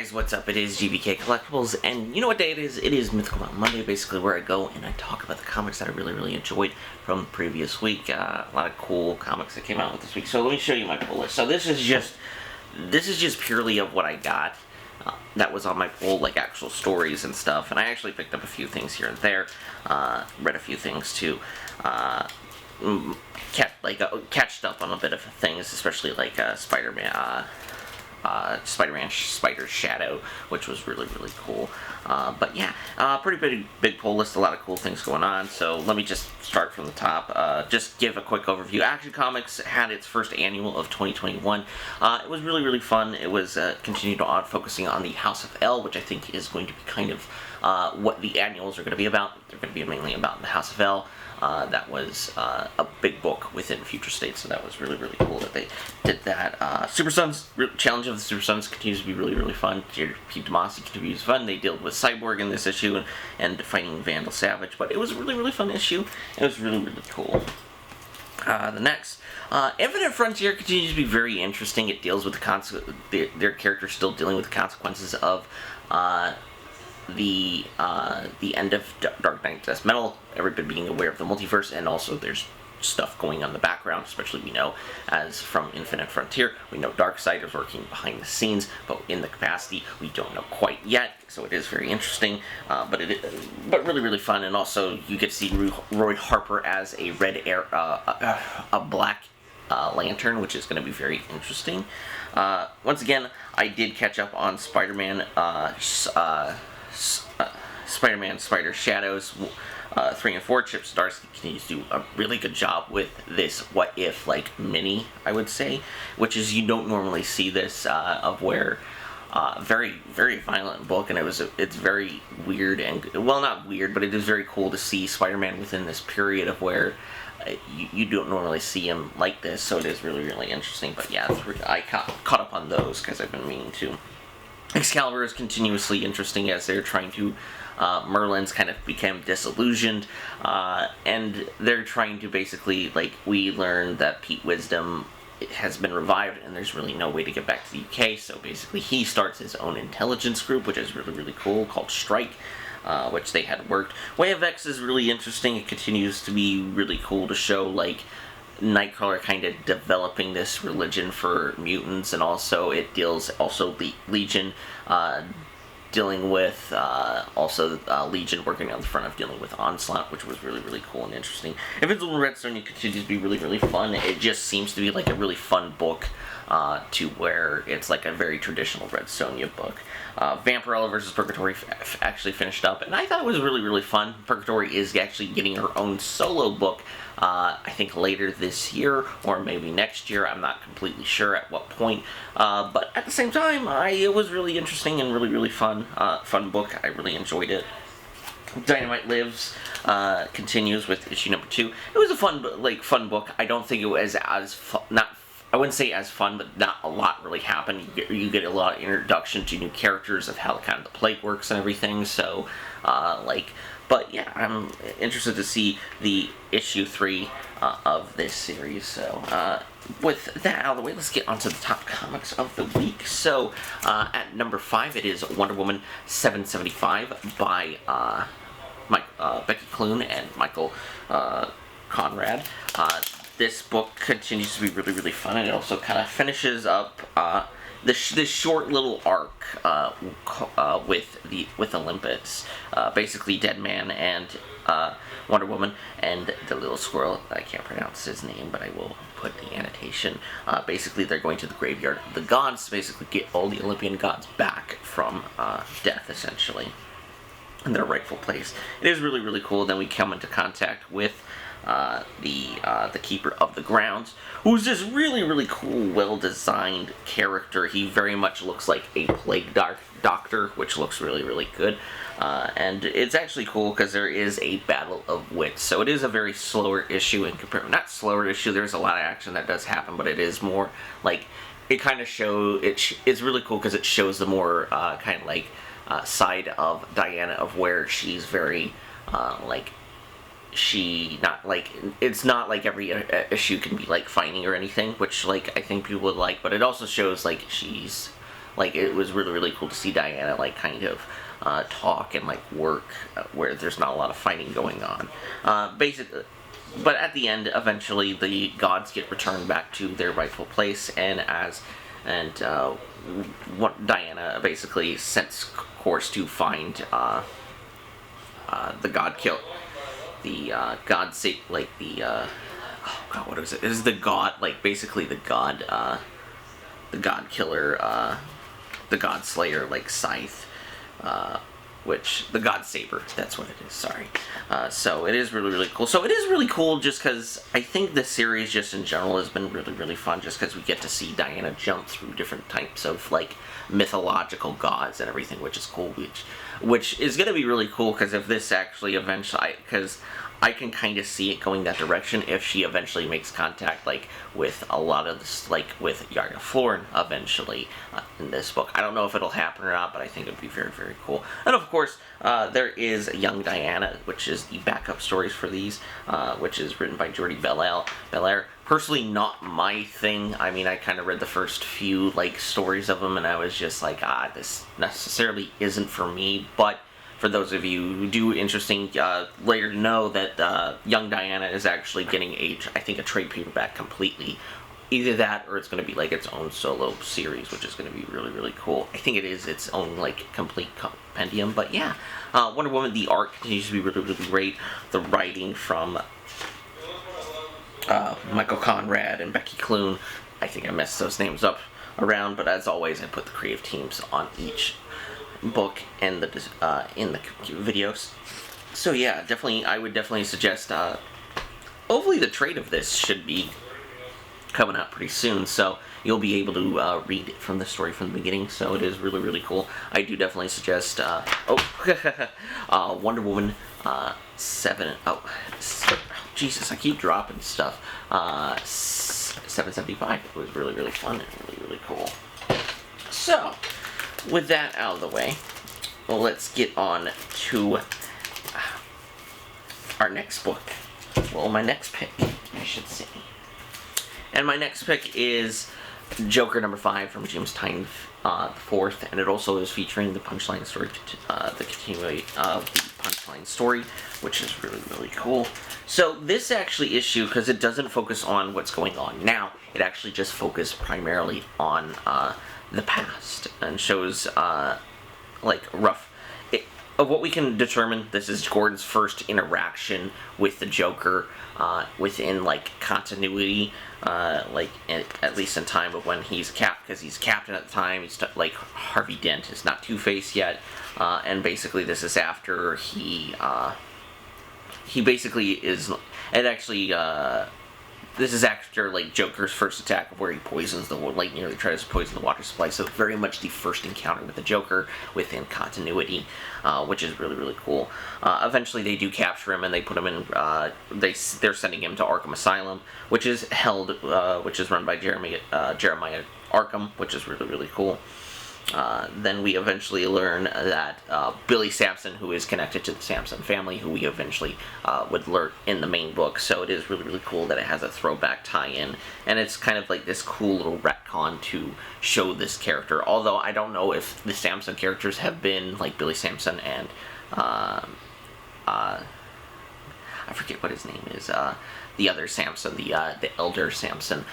guys, what's up? It is GVKcollectibles, and you know what day it is? It is Mythical Mountain Monday, basically where I go and I talk about the comics that I really enjoyed from the previous week. A lot of cool comics that came out with this week. So let me show you my pull list. So this is just purely of what I got. That was on my pull, like actual stories and stuff, and I actually picked up a few things here and there. Read a few things too. Catched up on a bit of things, especially like Spider-Man Spider's Shadow, which was really cool. But yeah, pretty big pull list, a lot of cool things going on. So let me just start from the top. Just give a quick overview. Action Comics had its first annual of 2021. It was really fun. It was continued on focusing on the House of L, which I think is going to be kind of what the annuals are going to be about. They're going to be mainly about the House of L. That was a big book within Future State, so that was really cool that they did that. Super Sons, Challenge of the Super Sons continues to be really fun. Pete Demasi continues fun. They dealt with Cyborg in this issue and fighting Vandal Savage, but it was a really fun issue. It was really cool. The next, Infinite Frontier continues to be very interesting. It deals with their characters still dealing with the consequences of the end of Dark Knight Death Metal, everybody being aware of the multiverse, and also there's stuff going on in the background, especially we know, as from Infinite Frontier, we know Darkseid is working behind the scenes, but in the capacity, we don't know quite yet, so it is very interesting, but really fun, and also you get to see Roy Harper as a a Black Lantern, which is going to be very interesting. Once again, I did catch up on Spider-Man Spider Shadows 3 and 4. Chip Zdarsky continues to do a really good job with this what if mini, I would say, which is you don't normally see this of where very violent book, and it's very weird, and well, not weird, but it is very cool to see Spider-Man within this period of where you don't normally see him like this, so it is really interesting. But yeah, I caught up on those because I've been meaning to. Excalibur is continuously interesting as they're trying to, Merlin's kind of became disillusioned, and they're trying to basically, we learned that Pete Wisdom has been revived and there's really no way to get back to the UK, so basically he starts his own intelligence group, which is really cool, called Strike, which they had worked. Way of X is really interesting. It continues to be really cool to show, Nightcrawler kind of developing this religion for mutants, and also it deals the Legion dealing with Legion working on the front of dealing with Onslaught, which was really cool and interesting. Invincible Red Sonja continues to be really fun. It just seems to be a really fun book to where it's a very traditional Red Sonja book. Vampirella vs. Purgatory actually finished up, and I thought it was really fun. Purgatory is actually getting her own solo book, I think later this year, or maybe next year. I'm not completely sure at what point, but at the same time, it was really interesting and really fun book. I really enjoyed it. Dynamite Lives continues with issue number 2. It was a fun book. I don't think it was I wouldn't say as fun, but not a lot really happened. You get a lot of introduction to new characters, of how kind of the plague works and everything, so, but yeah, I'm interested to see the issue 3 of this series, so, with that out of the way, let's get onto the top comics of the week. So, at number 5, it is Wonder Woman 775 by, Becky Clooney and Michael, Conrad. This book continues to be really fun, and it also kind of finishes up this short little arc with Olympus. Basically, Deadman and Wonder Woman and the little squirrel. I can't pronounce his name, but I will put the annotation. Basically, they're going to the graveyard of the gods to basically get all the Olympian gods back from death, essentially, in their rightful place. It is really cool. Then we come into contact with the Keeper of the Grounds, who's this really cool, well-designed character. He very much looks like a plague doctor, which looks really good. And it's actually cool because there is a battle of wits. So it is a very slower issue in comparison. Not slower issue, there's a lot of action that does happen, but it is more it kind of it's really cool because it shows the more kind of side of Diana, of where she's very it's not every issue can be fighting or anything, which I think people would like, but it also shows she's like it was really cool to see Diana like kind of talk and like work where there's not a lot of fighting going on. Basically, but at the end, eventually the gods get returned back to their rightful place, and Diana basically sets course to find the god kill, the god say like the oh god, what is it? It is the god, like basically the god killer, the god slayer, like scythe, which the god saber, that's what it is. Sorry. So it is really cool. So it is really cool just because I think the series just in general has been really fun, just because we get to see Diana jump through different types of like mythological gods and everything, which is cool. Which is going to be really cool because if this actually eventually, because I can kind of see it going that direction if she eventually makes contact, like, with a lot of this, like, with Yara Florin eventually in this book. I don't know if it'll happen or not, but I think it would be very cool. And, of course, there is Young Diana, which is the backup stories for these, which is written by Jordi Belair. Personally, not my thing. I mean, I kind of read the first few, like, stories of them, and I was just like, this necessarily isn't for me, but for those of you who do interesting, later know that Young Diana is actually getting I think a trade paperback completely. Either that or it's going to be like its own solo series, which is going to be really cool. I think it is its own like complete compendium, but yeah. Wonder Woman, the art continues to be really great. The writing from Michael Conrad and Becky Clune. I think I messed those names up around, but as always, I put the creative teams on each book and in the videos. So yeah, I would definitely suggest, hopefully the trade of this should be coming out pretty soon, so you'll be able to read from the story from the beginning, so it is really cool. I do definitely suggest, Wonder Woman 7, Jesus, I keep dropping stuff, 775. It was really fun and really cool. So, with that out of the way, let's get on to our next book. Well, my next pick, I should say. And my next pick is Joker number 5 from James Tynion IV, and it also is featuring the Punchline story, the continuation of the Punchline story, which is really cool. So this actually issue, because it doesn't focus on what's going on now, it actually just focuses primarily on the past, and shows like of what we can determine. This is Gordon's first interaction with the Joker within like continuity, like at least in time of when he's because he's captain at the time. He's like Harvey Dent is not Two-Face yet, and basically this is after he basically is. It actually. This is after, like, Joker's first attack where he poisons nearly tries to poison the water supply, so very much the first encounter with the Joker within continuity, which is really cool. Eventually they do capture him and they put him in, they're sending him to Arkham Asylum, which is run by Jeremiah Arkham, which is really cool. Then we eventually learn that Billy Sampson, who is connected to the Sampson family, who we eventually would learn in the main book. So it is really cool that it has a throwback tie-in, and it's kind of like this cool little retcon to show this character. Although I don't know if the Sampson characters have been like Billy Sampson and I forget what his name is. The other Sampson, the elder Sampson,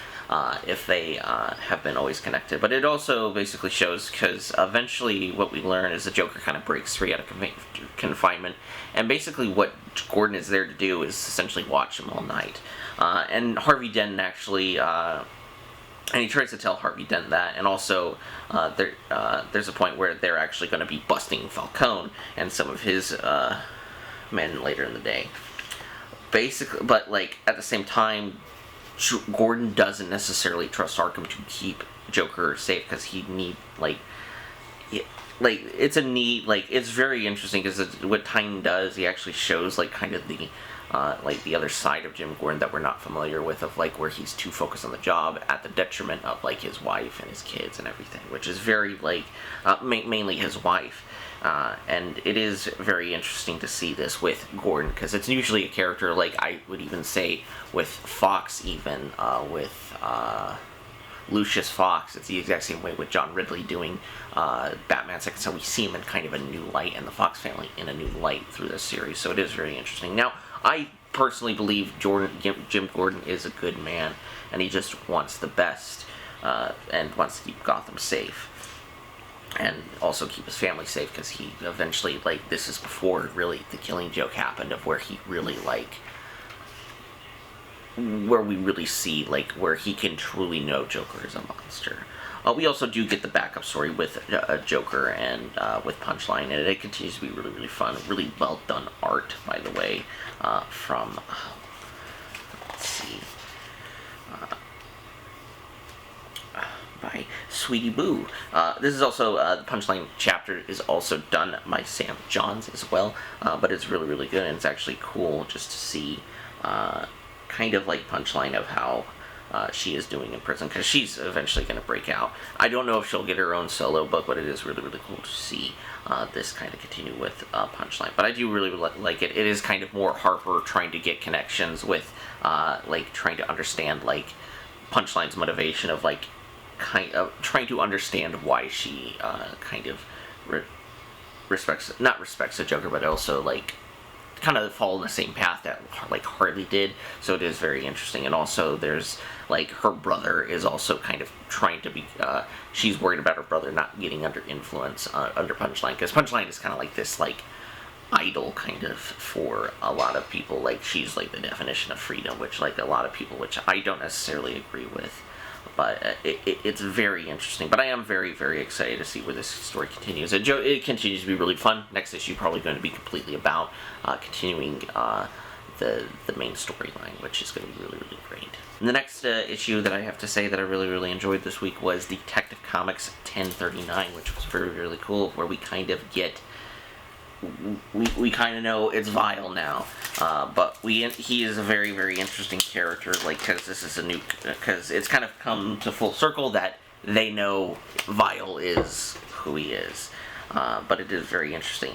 if they have been always connected. But it also basically shows, because eventually what we learn is the Joker kind of breaks free out of confinement, and basically what Gordon is there to do is essentially watch him all night. And Harvey Dent actually, and he tries to tell Harvey Dent that, and also there's a point where they're actually going to be busting Falcone and some of his men later in the day. Basically, but like at the same time, Gordon doesn't necessarily trust Arkham to keep Joker safe, because he it's a need, like, it's very interesting because what Tynion does, he actually shows like kind of the like the other side of Jim Gordon that we're not familiar with, of like where he's too focused on the job at the detriment of like his wife and his kids and everything, which is very like mainly his wife. And it is very interesting to see this with Gordon, because it's usually a character, like I would even say with Fox, even with Lucius Fox. It's the exact same way with John Ridley doing Batman Second Son. We see him in kind of a new light, and the Fox family in a new light through this series, so it is very interesting. Now, I personally believe Jim Gordon is a good man, and he just wants the best, and wants to keep Gotham safe. And also keep his family safe, because he eventually, like, this is before really the Killing Joke happened, of where he really, like, where we really see, like, where he can truly know Joker is a monster. We also do get the backup story with Joker and with Punchline, and it continues to be really, really fun. Really well done art, by the way, from, let's see, by Sweetie Boo. This is also, the Punchline chapter is also done by Sam Johns as well, but it's really, really good, and it's actually cool just to see, kind of like Punchline of how she is doing in prison, because she's eventually going to break out. I don't know if she'll get her own solo book, but it is really, really cool to see this kind of continue with Punchline. But I do really like it. It is kind of more Harper trying to get connections with, like, trying to understand, like, Punchline's motivation of, like, kind of trying to understand why she kind of not respects the Joker, but also, like, kind of follow the same path that, like, Harley did. So it is very interesting. And also there's, like, her brother is also kind of trying to be, she's worried about her brother not getting under influence under Punchline, because Punchline is kind of like this, like, idol kind of for a lot of people. Like, she's like the definition of freedom, which, like, a lot of people, which I don't necessarily agree with. But it's very interesting. But I am very, very excited to see where this story continues. It continues to be really fun. Next issue probably going to be completely about continuing the main storyline, which is going to be really, really great. And the next issue that I have to say that I really, really enjoyed this week was Detective Comics 1039, which was very, really cool, where we kind of get... We kind of know it's Vile now, but he is a very, very interesting character, like, because this is a new, because it's kind of come to full circle that they know Vile is who he is, but it is very interesting.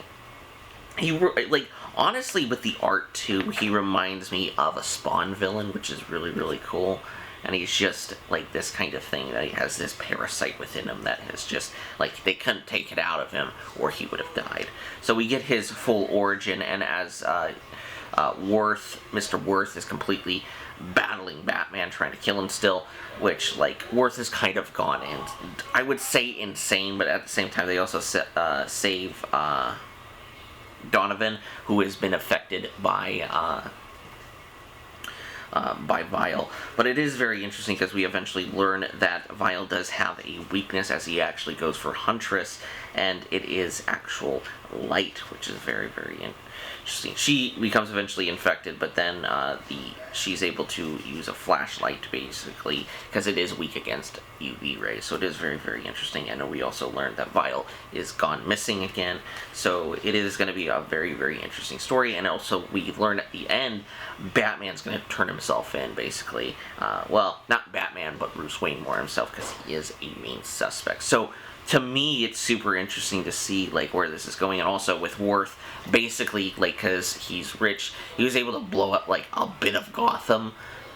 He, like, honestly, with the art too, he reminds me of a Spawn villain, which is really, really cool. And he's just, like, this kind of thing, that he has this parasite within him that is just, like, they couldn't take it out of him, or he would have died. So we get his full origin, and as Mr. Worth is completely battling Batman, trying to kill him still, which, like, Worth has kind of gone in, I would say insane, but at the same time they also save Donovan, who has been affected by Vile. But it is very interesting, because we eventually learn that Vile does have a weakness as he actually goes for Huntress, and it is actual light, which is very, very interesting. She becomes eventually infected, but then she's able to use a flashlight, basically, because it is weak against UV rays. So it is very, very interesting. And we also learned that Vile is gone missing again. So it is going to be a very, very interesting story. And also we learn at the end, Batman's going to turn himself in, basically. Well, not Batman, but Bruce Wayne more himself, because he is a main suspect. So to me, it's super interesting to see, like, where this is going. And also with Worth, basically, like, because he's rich, he was able to blow up, like, a bit of Gotham,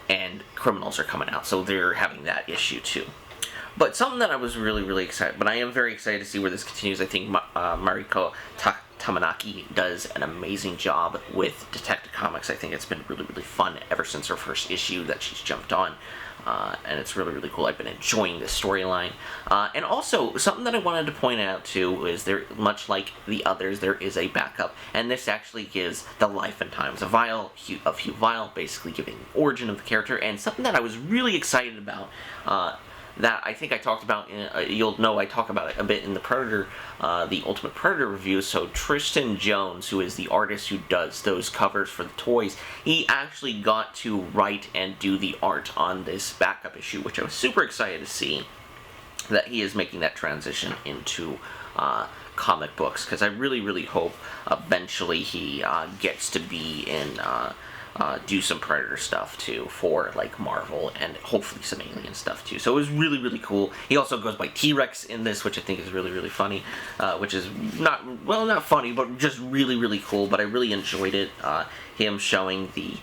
and criminals are coming out, so they're having that issue too. But something that I was really, really excited, but I am very excited to see where this continues. I think Mariko Tamanaki does an amazing job with Detective Comics. I think it's been really, really fun ever since her first issue that she's jumped on. And it's really, really cool. I've been enjoying this storyline. And also, something that I wanted to point out, too, is there, much like the others, there is a backup. And this actually gives the life and times of Hugh Vile, basically giving the origin of the character. And something that I was really excited about, that I think I talked about, you'll know I talk about it a bit in the Predator, the Ultimate Predator review. So Tristan Jones, who is the artist who does those covers for the toys, he actually got to write and do the art on this backup issue, which I was super excited to see, that he is making that transition into comic books, because I really, really hope eventually he gets to be in... do some Predator stuff too for, like, Marvel, and hopefully some Alien stuff too. So it was really, really cool. He also goes by T-Rex in this, which I think is really, really funny, which is not funny, but just really, really cool. But I really enjoyed it. him showing the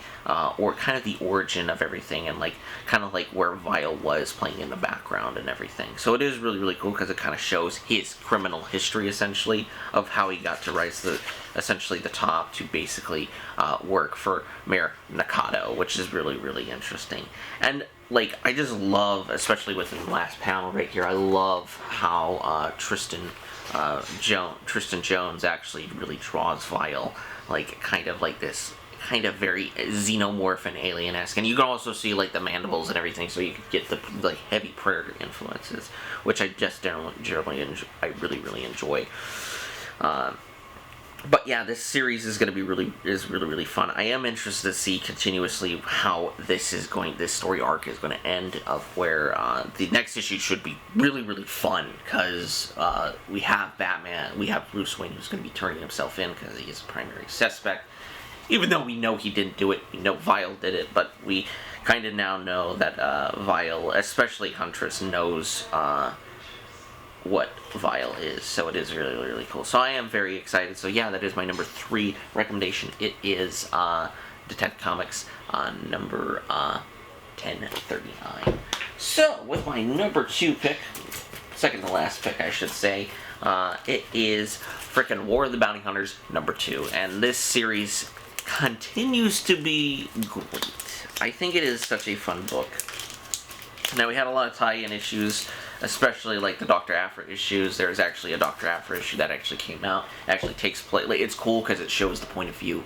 or kind of the origin of everything, and like kind of like where Vile was playing in the background and everything. So it is really, really cool because it kind of shows his criminal history, essentially, of how he got to rise to essentially the top to basically work for Mayor Nakado, which is really, really interesting. And like, I just love, especially within the last panel right here, I love how Tristan Jones actually really draws Vile, like kind of like this kind of very xenomorph and alien-esque, and you can also see like the mandibles and everything, so you can get the like heavy Predator influences, which I just generally enjoy, I really enjoy. But yeah, this series is going to be really fun. I am interested to see continuously how this story arc is going to end, of where the next issue should be really fun, because we have Batman, we have Bruce Wayne, who's going to be turning himself in because he is a primary suspect. Even though we know he didn't do it, we know Vile did it, but we kind of now know that Vile, especially Huntress, knows what Vile is, so it is really cool. So I am very excited. So yeah, that is my number 3 recommendation. It is Detective Comics number 1039. So with my number 2 pick, second to last pick I should say, it is frickin' War of the Bounty Hunters number 2, and this series continues to be great. I think it is such a fun book. Now, we had a lot of tie-in issues, especially like the Dr. Aphra issues. There's actually a Dr. Aphra issue that actually came out. It actually takes place. Like, it's cool because it shows the point of view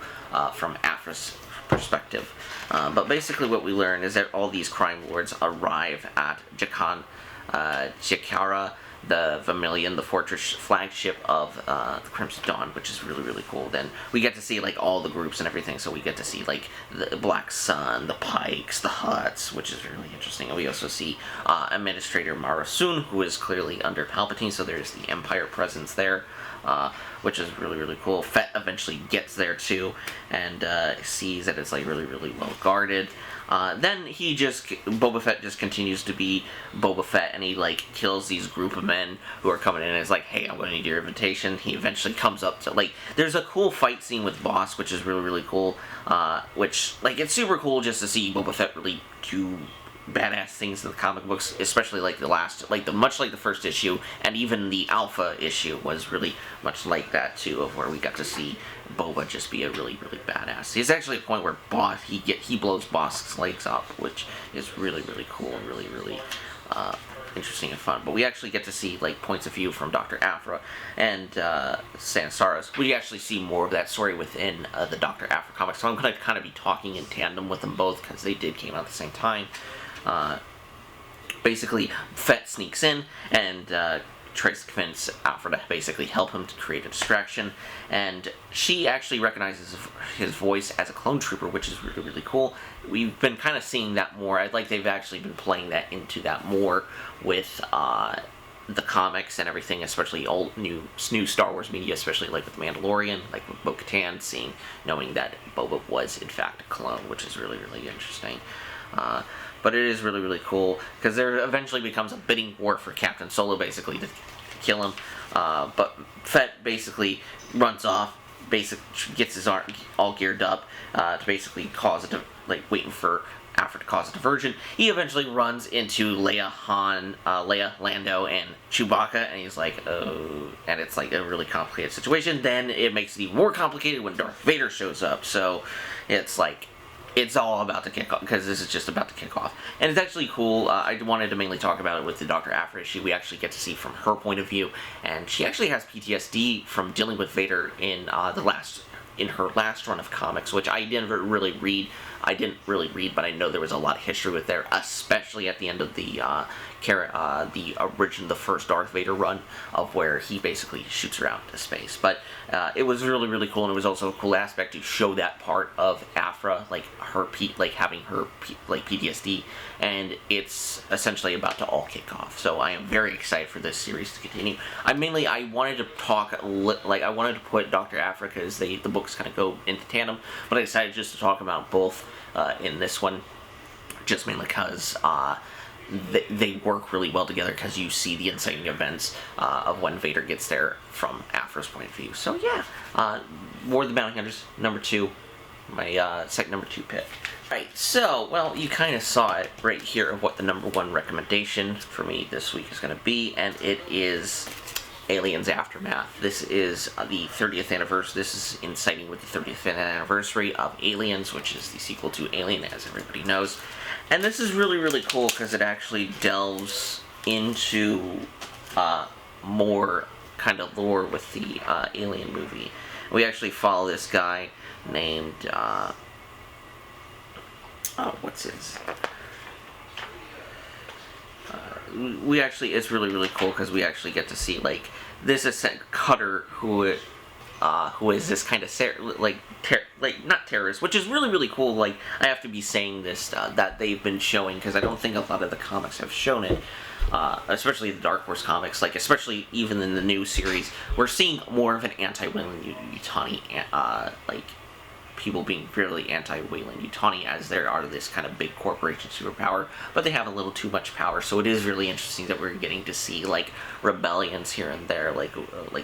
from Aphra's perspective. But basically, what we learn is that all these crime lords arrive at Jakara, the Vermilion, the fortress flagship of the Crimson Dawn, which is really cool. Then we get to see like all the groups and everything, so we get to see like the Black Sun, the Pikes, the Hutts, which is really interesting. And we also see Administrator Mara Sun, who is clearly under Palpatine, so there's the Empire presence there, which is really cool. Fett eventually gets there too, and sees that it's like really well guarded. Then Boba Fett just continues to be Boba Fett, and he like kills these group of men who are coming in, and is like, hey, I'm going to need your invitation. He eventually comes up to, like, there's a cool fight scene with Boss, which is really cool, which, like, it's super cool just to see Boba Fett really do badass things in the comic books, especially like much like the first issue, and even the Alpha issue was really much like that too, of where we got to see Boba just be a really badass. There's actually a point where he blows Boss's legs off, which is really cool and really interesting and fun. But we actually get to see like points of view from Dr. Aphra and Sansaras. We actually see more of that story within the Dr. Aphra comics, so I'm going to kind of be talking in tandem with them both, because they came out at the same time. Basically, Fett sneaks in and tries to convince Aphra to basically help him to create a distraction, and she actually recognizes his voice as a clone trooper, which is really cool. We've been kind of seeing that more. I like they've actually been playing that into that more with the comics and everything, especially new Star Wars media, especially like with Mandalorian, like with Bo-Katan, knowing that Boba was in fact a clone, which is really interesting. But it is really cool, because there eventually becomes a bidding war for Captain Solo, basically, to kill him. But Fett basically runs off, gets his arm all geared up to basically waiting for Aphra to cause a diversion. He eventually runs into Leia, Lando, and Chewbacca, and he's like, oh, and it's like a really complicated situation. Then it makes it even more complicated when Darth Vader shows up, so it's like, it's all about to kick off, because this is just about to kick off. And it's actually cool. I wanted to mainly talk about it with the Dr. Aphra issue. We actually get to see from her point of view, and she actually has PTSD from dealing with Vader in her last run of comics, which I didn't really read. But I know there was a lot of history with there, especially at the end of the first Darth Vader run, of where he basically shoots her out into space. But it was really cool, and it was also a cool aspect to show that part of Aphra, like having her PTSD, and it's essentially about to all kick off. So I am very excited for this series to continue. I wanted to put Dr. Aphra, because the books kind of go into tandem, but I decided just to talk about both in this one, just mainly because they work really well together, because you see the inciting events of when Vader gets there from Aphra's point of view. So yeah, War of the Bounty Hunters number 2, my second number 2 pick. Right, so, well, you kind of saw it right here of what the number 1 recommendation for me this week is going to be, and it is Aliens Aftermath. This is the 30th anniversary. This is inciting with the 30th anniversary of Aliens, which is the sequel to Alien, as everybody knows. And this is really, really cool because it actually delves into more kind of lore with the Alien movie. We actually follow this guy named, what's his? We actually, it's really, really cool because we actually get to see, like, this is Cutter, who is this kind of, not terrorist, which is really, really cool. Like, I have to be saying this, that they've been showing, because I don't think a lot of the comics have shown it, especially the Dark Horse comics, like, especially even in the new series, we're seeing more of an anti-Weyland-Yutani, like, people being really anti-Weyland-Yutani, as there are this kind of big corporation superpower, but they have a little too much power, so it is really interesting that we're getting to see, like, rebellions here and there, like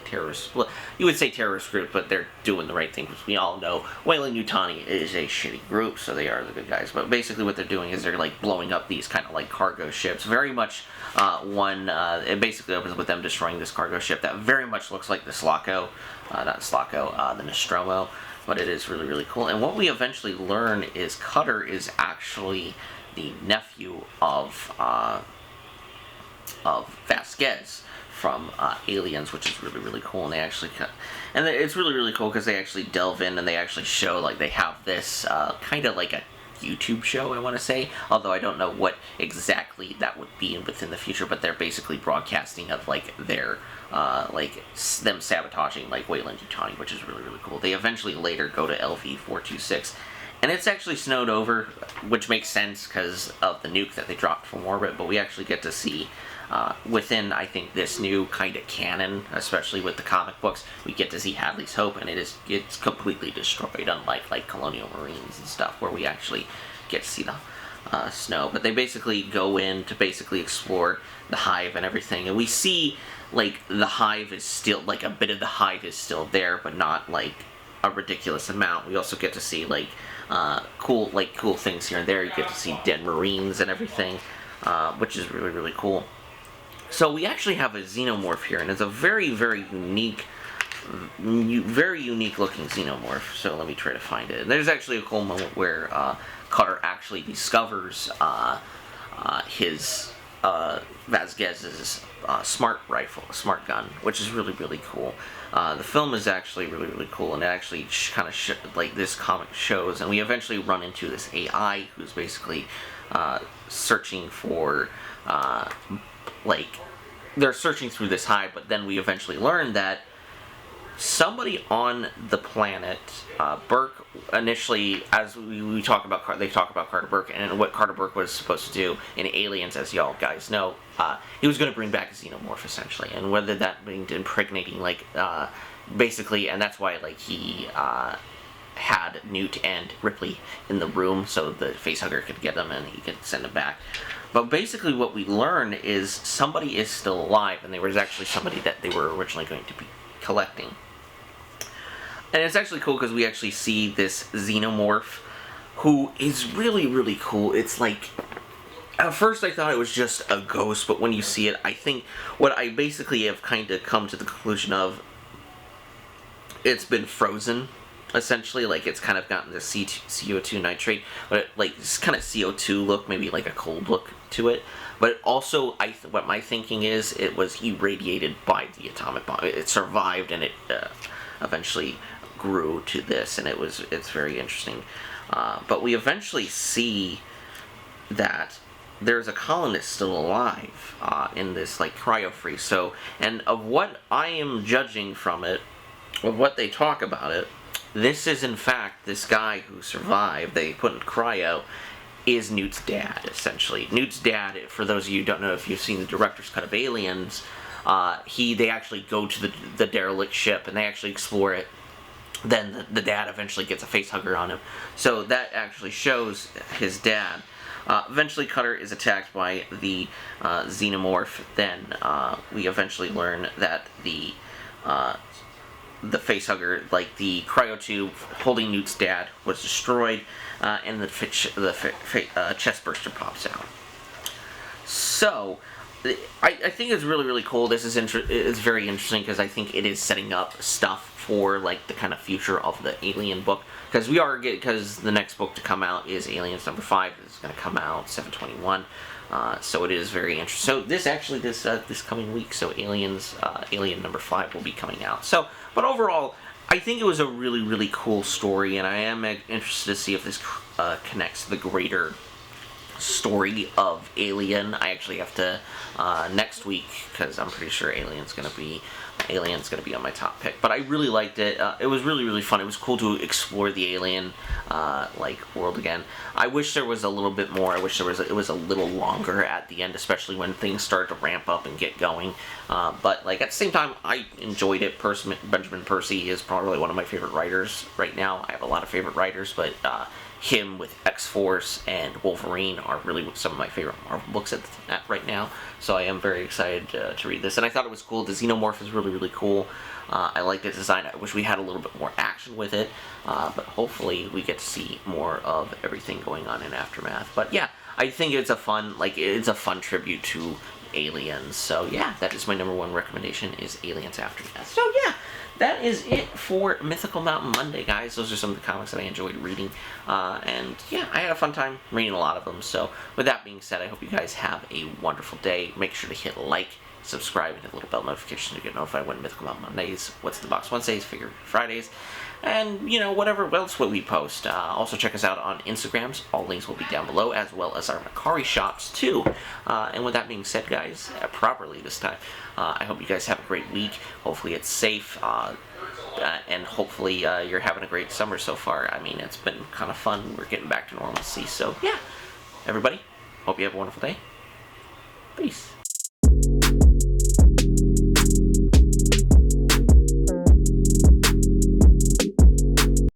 terrorists, well, you would say terrorist group, but they're doing the right thing, because we all know Weyland-Yutani is a shitty group, so they are the good guys, but basically what they're doing is they're, like, blowing up these kind of, like, cargo ships, very much, it basically opens with them destroying this cargo ship that very much looks like the the Nostromo, but it is really, really cool. And what we eventually learn is Cutter is actually the nephew of Vasquez from Aliens, which is really, really cool. And they actually, and it's really, really cool because they actually delve in and they actually show, like, they have this kind of like a YouTube show, I want to say, although I don't know what exactly that would be within the future, but they're basically broadcasting of, like, their like, them sabotaging, like, Weyland-Yutani, which is really, really cool. They eventually later go to LV-426, and it's actually snowed over, which makes sense because of the nuke that they dropped from orbit, but we actually get to see, within, I think, this new kind of canon, especially with the comic books, we get to see Hadley's Hope, and it's completely destroyed, unlike, like, Colonial Marines and stuff, where we actually get to see the snow. But they basically go in to basically explore the hive and everything, and we see, like, the hive is still, like, a bit of the hive is still there, but not, like, a ridiculous amount. We also get to see, like, cool things here and there. You get to see dead Marines and everything, which is really, really cool. So we actually have a xenomorph here, and it's a very, very unique looking xenomorph. So let me try to find it. There's actually a cool moment where Cutter actually discovers his Vasquez's smart gun, which is really, really cool. The film is actually really, really cool, and it actually kind of like this comic shows, and we eventually run into this AI who's basically searching for, like, they're searching through this hive, but then we eventually learn that somebody on the planet, Burke, initially, as we talk about, they talk about Carter Burke, and what Carter Burke was supposed to do in Aliens, as y'all guys know, he was going to bring back a xenomorph, essentially, and whether that means impregnating, like, basically, and that's why, like, he had Newt and Ripley in the room, so the facehugger could get them and he could send them back. But basically what we learn is somebody is still alive, and there was actually somebody that they were originally going to be collecting. And it's actually cool because we actually see this xenomorph who is really, really cool. It's like, at first I thought it was just a ghost, but when you see it, I think what I basically have kind of come to the conclusion of, it's been frozen, essentially. Like, it's kind of gotten the CO2 nitrate, but like this kind of CO2 look, maybe like a cold look to it. But also, what my thinking is, it was irradiated by the atomic bomb. It survived, and it eventually grew to this, and it's very interesting. But we eventually see that there's a colonist still alive in this, like, cryo-freeze. So, and of what I am judging from it, of what they talk about it, this is in fact this guy who survived, they put in cryo, is Newt's dad, essentially. Newt's dad, for those of you who don't know, if you've seen the director's cut of Aliens, they actually go to the derelict ship and they actually explore it. Then the dad eventually gets a facehugger on him. So that actually shows his dad. Eventually Cutter is attacked by the xenomorph. Then we eventually learn that the facehugger, like the cryotube holding Newt's dad, was destroyed, and the chest burster pops out. So, I think it's really, really cool. This is very interesting because I think it is setting up stuff for like the kind of future of the Alien book. Because the next book to come out is Aliens number 5. It's going to come out 7/21. So it is very interesting. So this coming week, so Alien number 5 will be coming out. So, but overall, I think it was a really, really cool story, and I am interested to see if this connects to the greater story of Alien. I actually have to next week, because I'm pretty sure Alien's gonna be on my top pick. But I really liked it. It was really, really fun. It was cool to explore the Alien world again. I wish there was a little bit more. I wish it was a little longer at the end, especially when things started to ramp up and get going. But like at the same time, I enjoyed it. Benjamin Percy is probably one of my favorite writers right now. I have a lot of favorite writers, but him with X-Force and Wolverine are really some of my favorite Marvel books at right now. So I am very excited to read this. And I thought it was cool. The Xenomorph is really, really cool. I like the design. I wish we had a little bit more action with it. But hopefully we get to see more of everything going on in Aftermath. But yeah, I think it's a fun tribute to Aliens. So yeah, that is my number 1 recommendation, is Aliens Aftermath. So yeah, that is it for Mythical Mountain Monday, guys. Those are some of the comics that I enjoyed reading. And yeah, I had a fun time reading a lot of them. So with that being said, I hope you guys have a wonderful day. Make sure to hit like, subscribe, and hit the little bell notification to get notified when Mythical Mountain Mondays, What's in the Box Wednesdays, Figure Fridays, and, you know, whatever else we post. Also check us out on Instagrams. All links will be down below, as well as our Mercari shops, too. And with that being said, guys, properly this time, I hope you guys have a great week. Hopefully it's safe, and hopefully you're having a great summer so far. I mean, it's been kind of fun. We're getting back to normalcy. So, yeah, everybody, hope you have a wonderful day. Peace.